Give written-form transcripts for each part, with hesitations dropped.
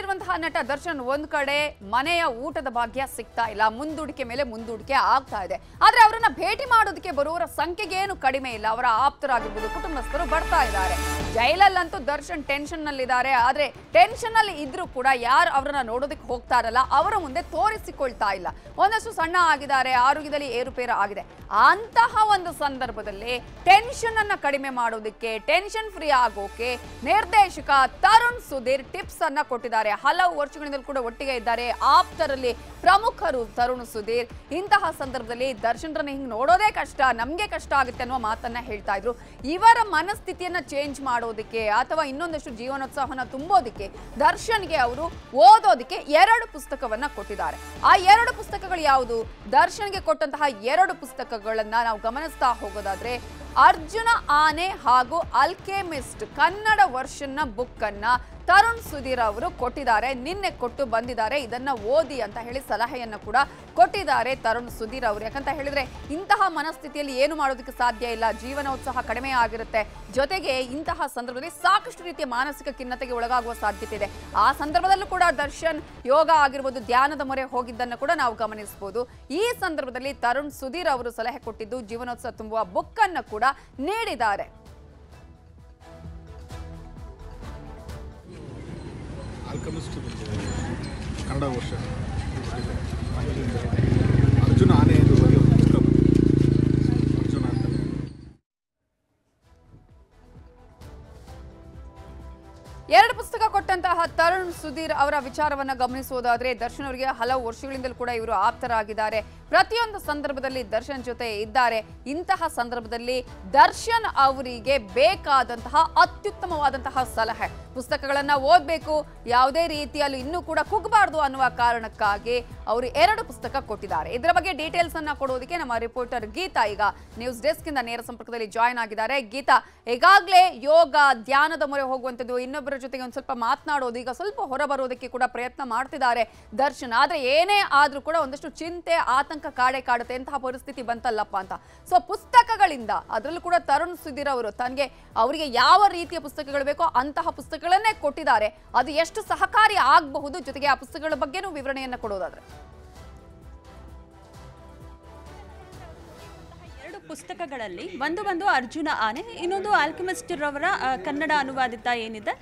ಆಗಿರುವಂತಹ ನಟ ದರ್ಶನ್ ಒಂದ್ ಕಡೆ ಮನೆಯ ಊಟದ ಭಾಗ್ಯ ಸಿಗ್ತಾ ಇಲ್ಲ, ಮುಂದೂಡಿಕೆ ಮೇಲೆ ಮುಂದೂಡಿಕೆ ಆಗ್ತಾ ಇದೆ. ಆದ್ರೆ ಅವರನ್ನ ಭೇಟಿ ಮಾಡೋದಕ್ಕೆ ಬರುವವರ ಸಂಖ್ಯೆಗೆ ಏನು ಕಡಿಮೆ ಇಲ್ಲ. ಅವರ ಆಪ್ತರಾಗಿರ್ಬೋದು, ಕುಟುಂಬಸ್ಥರು ಬರ್ತಾ ಇದ್ದಾರೆ. ಜೈಲಲ್ಲಂತೂ ದರ್ಶನ್ ಟೆನ್ಷನ್ ನಲ್ಲಿದ್ದಾರೆ. ಆದ್ರೆ ಟೆನ್ಷನ್ ನಲ್ಲಿ ಇದ್ರೂ ಕೂಡ ಯಾರು ಅವರನ್ನ ನೋಡೋದಕ್ಕೆ ಹೋಗ್ತಾ ಇರಲ್ಲ, ಅವರ ಮುಂದೆ ತೋರಿಸಿಕೊಳ್ತಾ ಇಲ್ಲ. ಒಂದಷ್ಟು ಸಣ್ಣ ಆಗಿದ್ದಾರೆ, ಆರೋಗ್ಯದಲ್ಲಿ ಏರುಪೇರು ಆಗಿದೆ. ಅಂತಹ ಒಂದು ಸಂದರ್ಭದಲ್ಲಿ ಟೆನ್ಷನ್ ಅನ್ನ ಕಡಿಮೆ ಮಾಡೋದಕ್ಕೆ, ಟೆನ್ಷನ್ ಫ್ರೀ ಆಗೋಕೆ ನಿರ್ದೇಶಕ ತರುಣ್ ಸುಧೀರ್ ಟಿಪ್ಸ್ ಅನ್ನ ಕೊಟ್ಟಿದ್ದಾರೆ. ಹಲವು ವರ್ಷಗಳಿಂದಲೂ ಕೂಡ ಒಟ್ಟಿಗೆ ಇದ್ದಾರೆ, ಆಪ್ತರಲ್ಲಿ ಪ್ರಮುಖರು ತರುಣ್ ಸುಧೀರ್. ಇಂತಹ ಸಂದರ್ಭದಲ್ಲಿ ದರ್ಶನ್ರನ್ನ ಹಿಂಗ್ ನೋಡೋದೇ ಕಷ್ಟ, ನಮ್ಗೆ ಕಷ್ಟ ಆಗುತ್ತೆ ಅನ್ನುವ ಮಾತನ್ನ ಹೇಳ್ತಾ ಇದ್ರು. ಇವರ ಮನಸ್ಥಿತಿಯನ್ನ ಚೇಂಜ್ ಮಾಡೋದಕ್ಕೆ ಅಥವಾ ಇನ್ನೊಂದಷ್ಟು ಜೀವನೋತ್ಸಾಹನ ತುಂಬೋದಕ್ಕೆ ದರ್ಶನ್ಗೆ ಅವರು ಓದೋದಕ್ಕೆ 2 ಪುಸ್ತಕವನ್ನ ಕೊಟ್ಟಿದ್ದಾರೆ. ಆ 2 ಪುಸ್ತಕಗಳು ಯಾವುದು? ದರ್ಶನ್ಗೆ ಕೊಟ್ಟಂತಹ 2 ಪುಸ್ತಕಗಳನ್ನ ನಾವು ಗಮನಿಸ್ತಾ ಹೋಗೋದಾದ್ರೆ, ಅರ್ಜುನ ಆನೆ ಹಾಗೂ ಅಲ್ಕೆಮಿಸ್ಟ್ ಕನ್ನಡ ವರ್ಷನ್ನ ಬುಕ್ ಅನ್ನ ತರುಣ್ ಸುಧೀರ್ ಅವರು ಕೊಟ್ಟಿದ್ದಾರೆ. ನಿನ್ನೆ ಕೊಟ್ಟು ಬಂದಿದ್ದಾರೆ. ಇದನ್ನ ಓದಿ ಅಂತ ಹೇಳಿ ಸಲಹೆಯನ್ನ ಕೂಡ ಕೊಟ್ಟಿದ್ದಾರೆ ತರುಣ್ ಸುಧೀರ್ ಅವರು. ಯಾಕಂತ ಹೇಳಿದ್ರೆ ಇಂತಹ ಮನಸ್ಥಿತಿಯಲ್ಲಿ ಏನು ಮಾಡೋದಕ್ಕೆ ಸಾಧ್ಯ ಇಲ್ಲ, ಜೀವನೋತ್ಸಾಹ ಕಡಿಮೆ ಆಗಿರುತ್ತೆ. ಜೊತೆಗೆ ಇಂತಹ ಸಂದರ್ಭದಲ್ಲಿ ಸಾಕಷ್ಟು ರೀತಿಯ ಮಾನಸಿಕ ಖಿನ್ನತೆಗೆ ಒಳಗಾಗುವ ಸಾಧ್ಯತೆ ಇದೆ. ಆ ಸಂದರ್ಭದಲ್ಲೂ ಕೂಡ ದರ್ಶನ್ ಯೋಗ ಆಗಿರ್ಬೋದು, ಧ್ಯಾನದ ಮೊರೆ ಹೋಗಿದ್ದನ್ನು ಕೂಡ ನಾವು ಗಮನಿಸಬಹುದು. ಈ ಸಂದರ್ಭದಲ್ಲಿ ತರುಣ್ ಸುಧೀರ್ ಅವರು ಸಲಹೆ ಕೊಟ್ಟಿದ್ದು ಜೀವನೋತ್ಸಾಹ ತುಂಬುವ ಬುಕ್ ಅನ್ನು ಕೂಡ ನೀಡಿದ್ದಾರೆ. ಆಲ್ಕಮಿಸ್ಟ್ ಕನ್ನಡ ವರ್ಷ ಅರ್ಜುನ ಆನೆ ಎಂದು ಅರ್ಜುನ ಅಂತ. 2 ಪುಸ್ತಕ ಕೊಟ್ಟಂತಹ ತರುಣ್ ಸುಧೀರ್ ಅವರ ವಿಚಾರವನ್ನ ಗಮನಿಸುವುದಾದ್ರೆ, ದರ್ಶನ್ ಅವರಿಗೆ ಹಲವು ವರ್ಷಗಳಿಂದಲೂ ಕೂಡ ಇವರು ಆಪ್ತರಾಗಿದ್ದಾರೆ. ಪ್ರತಿಯೊಂದು ಸಂದರ್ಭದಲ್ಲಿ ದರ್ಶನ್ ಜೊತೆ ಇದ್ದಾರೆ. ಇಂತಹ ಸಂದರ್ಭದಲ್ಲಿ ದರ್ಶನ್ ಅವರಿಗೆ ಬೇಕಾದಂತಹ ಅತ್ಯುತ್ತಮವಾದಂತಹ ಸಲಹೆ, ಪುಸ್ತಕಗಳನ್ನ ಓದಬೇಕು, ಯಾವುದೇ ರೀತಿಯಲ್ಲಿ ಇನ್ನೂ ಕೂಡ ಕುಗ್ಗಬಾರ್ದು ಅನ್ನುವ ಕಾರಣಕ್ಕಾಗಿ ಅವರು 2 ಪುಸ್ತಕ ಕೊಟ್ಟಿದ್ದಾರೆ. ಇದರ ಬಗ್ಗೆ ಡೀಟೇಲ್ಸ್ ಅನ್ನ ಕೊಡೋದಕ್ಕೆ ನಮ್ಮ ರಿಪೋರ್ಟರ್ ಗೀತಾ ಈಗ ನ್ಯೂಸ್ ಡೆಸ್ಕ್ ಇಂದ ನೇರ ಸಂಪರ್ಕದಲ್ಲಿ ಜಾಯ್ನ್ ಆಗಿದ್ದಾರೆ. ಗೀತಾ, ಈಗಾಗಲೇ ಯೋಗ ಧ್ಯಾನದ ಮೊರೆ ಹೋಗುವಂಥದ್ದು, ಇನ್ನೊಬ್ಬರ ಜೊತೆಗೆ ಒಂದು ಸ್ವಲ್ಪ ಮಾತನಾಡೋದು, ಈಗ ಸ್ವಲ್ಪ ಹೊರ ಬರೋದಕ್ಕೆ ಕೂಡ ಪ್ರಯತ್ನ ಮಾಡ್ತಿದ್ದಾರೆ ದರ್ಶನ್. ಆದ್ರೆ ಏನೇ ಆದ್ರೂ ಕೂಡ ಒಂದಷ್ಟು ಚಿಂತೆ, ಆತಂಕ ಕಾಡುತ್ತೆ. ಎಂತಹ ಪರಿಸ್ಥಿತಿ ಬಂತಲ್ಲಪ್ಪ ಅಂತ. ಸೊ ಪುಸ್ತಕಗಳಿಂದ, ಅದರಲ್ಲೂ ಕೂಡ ತರುಣ್ ಸುಧೀರ್ ಅವರು ಅವರಿಗೆ ಯಾವ ರೀತಿಯ ಪುಸ್ತಕಗಳು ಬೇಕೋ ಅಂತಹ ಪುಸ್ತಕಗಳನ್ನೇ ಕೊಟ್ಟಿದ್ದಾರೆ. ಅದು ಎಷ್ಟು ಸಹಕಾರಿ ಆಗಬಹುದು, ಜೊತೆಗೆ ಆ ಪುಸ್ತಕಗಳ ಬಗ್ಗೆನೂ ವಿವರಣೆಯನ್ನ ಕೊಡೋದಾದ್ರೆ. ಪುಸ್ತಕಗಳಲ್ಲಿ ಒಂದು ಅರ್ಜುನ ಆನೆ, ಇನ್ನೊಂದು ಆಲ್ಕೆಮಿಸ್ಟ್ ರವರ ಕನ್ನಡ ಅನುವಾದಿತ ಏನಿದೆ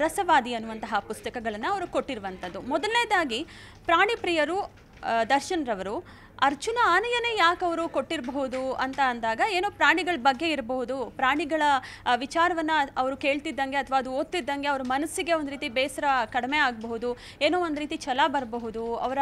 ರಸವಾದಿ ಅನ್ನುವಂತಹ ಪುಸ್ತಕಗಳನ್ನು ಅವರು ಕೊಟ್ಟಿರುವಂಥದ್ದು. ಮೊದಲನೇದಾಗಿ ಪ್ರಾಣಿ ಪ್ರಿಯರು ದರ್ಶನ್ ರವರು ಅರ್ಜುನ ಆನೆಯನ್ನೇ ಯಾಕೆ ಅವರು ಕೊಟ್ಟಿರಬಹುದು ಅಂತ ಅಂದಾಗ, ಏನೋ ಪ್ರಾಣಿಗಳ ಬಗ್ಗೆ ಇರಬಹುದು, ಪ್ರಾಣಿಗಳ ವಿಚಾರವನ್ನು ಅವರು ಕೇಳ್ತಿದ್ದಂಗೆ ಅಥವಾ ಅದು ಓದ್ತಿದ್ದಂಗೆ ಅವ್ರ ಮನಸ್ಸಿಗೆ ಒಂದು ರೀತಿ ಬೇಸರ ಕಡಿಮೆ ಆಗಬಹುದು, ಏನೋ ಒಂದು ರೀತಿ ಛಲ ಬರಬಹುದು, ಅವರ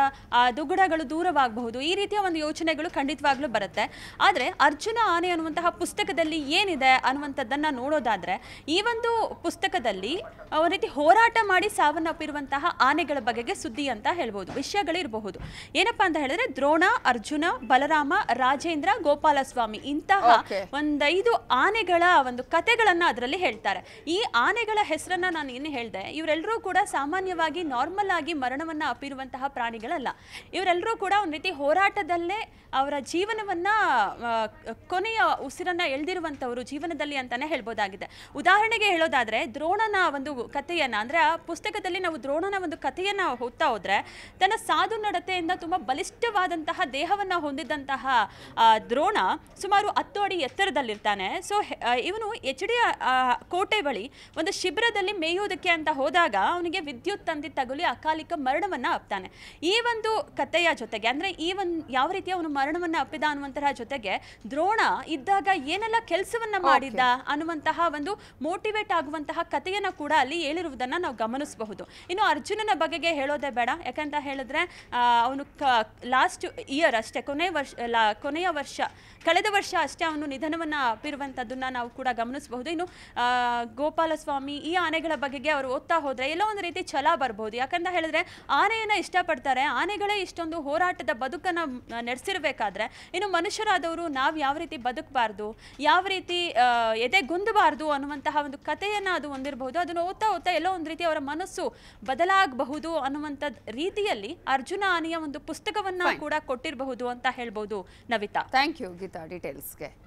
ದುಗುಡಗಳು ದೂರವಾಗಬಹುದು. ಈ ರೀತಿಯ ಒಂದು ಯೋಚನೆಗಳು ಖಂಡಿತವಾಗ್ಲೂ ಬರುತ್ತೆ. ಆದರೆ ಅರ್ಜುನ ಆನೆ ಅನ್ನುವಂತಹ ಪುಸ್ತಕದಲ್ಲಿ ಏನಿದೆ ಅನ್ನುವಂಥದ್ದನ್ನು ನೋಡೋದಾದರೆ, ಈ ಒಂದು ಪುಸ್ತಕದಲ್ಲಿ ಒಂದು ರೀತಿ ಹೋರಾಟ ಮಾಡಿ ಸಾವನ್ನಪ್ಪಿರುವಂತಹ ಆನೆಗಳ ಬಗೆಗೆ ಸುದ್ದಿ ಅಂತ ಹೇಳ್ಬೋದು, ವಿಷಯಗಳಿರಬಹುದು. ಏನಪ್ಪಾ ಅಂತ ಹೇಳಿದ್ರೆ, ದ್ರೋಣ, ಅರ್ಜುನ, ಬಲರಾಮ, ರಾಜೇಂದ್ರ, ಗೋಪಾಲಸ್ವಾಮಿ ಇಂತಹ 5 ಆನೆಗಳ ಒಂದು ಕಥೆಗಳನ್ನ ಅದರಲ್ಲಿ ಹೇಳ್ತಾರೆ. ಈ ಆನೆಗಳ ಹೆಸರನ್ನ ನಾನು ಏನು ಹೇಳಿದೆ, ಇವರೆಲ್ಲರೂ ಕೂಡ ಸಾಮಾನ್ಯವಾಗಿ ನಾರ್ಮಲ್ ಆಗಿ ಮರಣವನ್ನ ಅಪ್ಪಿರುವಂತಹ ಪ್ರಾಣಿಗಳಲ್ಲ. ಇವರೆಲ್ಲರೂ ಕೂಡ ಒಂದು ರೀತಿ ಹೋರಾಟದಲ್ಲೇ ಅವರ ಜೀವನವನ್ನ ಕೊನೆಯ ಉಸಿರನ್ನ ಎಳೆದಿರುವಂತವರು ಜೀವನದಲ್ಲಿ ಅಂತಾನೆ ಹೇಳ್ಬೋದಾಗಿದೆ. ಉದಾಹರಣೆಗೆ ಹೇಳೋದಾದ್ರೆ, ದ್ರೋಣನ ಒಂದು ಕಥೆಯನ್ನ, ಅಂದ್ರೆ ಆ ಪುಸ್ತಕದಲ್ಲಿ ನಾವು ದ್ರೋಣನ ಒಂದು ಕಥೆಯನ್ನ ಓದ್ತಾ ಹೋದ್ರೆ, ತನ್ನ ಸಾಧು ನಡತೆಯಿಂದ ತುಂಬಾ ಬಲಿಷ್ಠವಾದಂತಹ ದೇಹವನ್ನ ಹೊಂದಿದಂತಹ ದ್ರೋಣ ಸುಮಾರು 10 ಅಡಿ ಎತ್ತರದಲ್ಲಿರ್ತಾನೆ. ಸೊ ಇವನು HD ಕೋಟೆ ಬಳಿ ಒಂದು ಶಿಬಿರದಲ್ಲಿ ಮೇಯೋದಕ್ಕೆ ಅಂತ ಹೋದಾಗ ಅವನಿಗೆ ವಿದ್ಯುತ್ ತಂದಿ ತಗುಲಿ ಅಕಾಲಿಕ ಮರಣವನ್ನ ಅಪ್ತಾನೆ. ಈ ಒಂದು ಕಥೆಯ ಜೊತೆಗೆ, ಅಂದ್ರೆ ಈ ಒಂದು ಯಾವ ರೀತಿ ಅವನು ಮರಣವನ್ನ ಅಪ್ಪಿದ ಅನ್ನುವಂತಹ ಜೊತೆಗೆ, ದ್ರೋಣ ಇದ್ದಾಗ ಏನೆಲ್ಲ ಕೆಲಸವನ್ನ ಮಾಡಿದ್ದ ಅನ್ನುವಂತಹ ಒಂದು ಮೋಟಿವೇಟ್ ಆಗುವಂತಹ ಕಥೆಯನ್ನ ಕೂಡ ಅಲ್ಲಿ ಹೇಳಿರುವುದನ್ನ ನಾವು ಗಮನಿಸಬಹುದು. ಇನ್ನು ಅರ್ಜುನನ ಬಗೆಗೆ ಹೇಳೋದೇ ಬೇಡ. ಯಾಕಂತ ಹೇಳಿದ್ರೆ ಅವನು ಲಾಸ್ಟ್ ಇಯರ್ ಅಷ್ಟೇ, ಕೊನೆಯ ವರ್ಷ, ಕಳೆದ ವರ್ಷ ಅಷ್ಟೇ ಅವನು ನಿಧನವನ್ನ ಅಪ್ಪಿರುವಂಥದ್ದನ್ನ ನಾವು ಕೂಡ ಗಮನಿಸಬಹುದು. ಇನ್ನು ಗೋಪಾಲಸ್ವಾಮಿ, ಈ ಆನೆಗಳ ಬಗೆಗೆ ಅವರು ಓದ್ತಾ ಹೋದ್ರೆ ಎಲ್ಲೋ ಒಂದು ರೀತಿ ಛಲ ಬರ್ಬೋದು. ಯಾಕಂತ ಹೇಳಿದ್ರೆ ಆನೆಯನ್ನ ಇಷ್ಟಪಡ್ತಾರೆ, ಆನೆಗಳೇ ಇಷ್ಟೊಂದು ಹೋರಾಟದ ಬದುಕನ್ನ ನಡೆಸಿರ್ಬೇಕಾದ್ರೆ ಇನ್ನು ಮನುಷ್ಯರಾದವರು ನಾವು ಯಾವ ರೀತಿ ಬದುಕಬಾರ್ದು, ಯಾವ ರೀತಿ ಎದೆಗುಂದಬಾರ್ದು ಅನ್ನುವಂತಹ ಒಂದು ಕಥೆಯನ್ನ ಅದು ಹೊಂದಿರಬಹುದು. ಅದನ್ನು ಓದ್ತಾ ಎಲ್ಲೋ ಒಂದು ರೀತಿ ಅವರ ಮನಸ್ಸು ಬದಲಾಗಬಹುದು ಅನ್ನುವಂಥ ರೀತಿಯಲ್ಲಿ ಅರ್ಜುನ ಆನೆಯ ಒಂದು ಪುಸ್ತಕವನ್ನ ಕೂಡ ಕೊಟ್ಟಿರಬಹುದು ಅಂತ ಹೇಳ್ಬೋದು ನವಿತಾ. Thank you Geetha ಡೀಟೇಲ್ಸ್ಗೆ.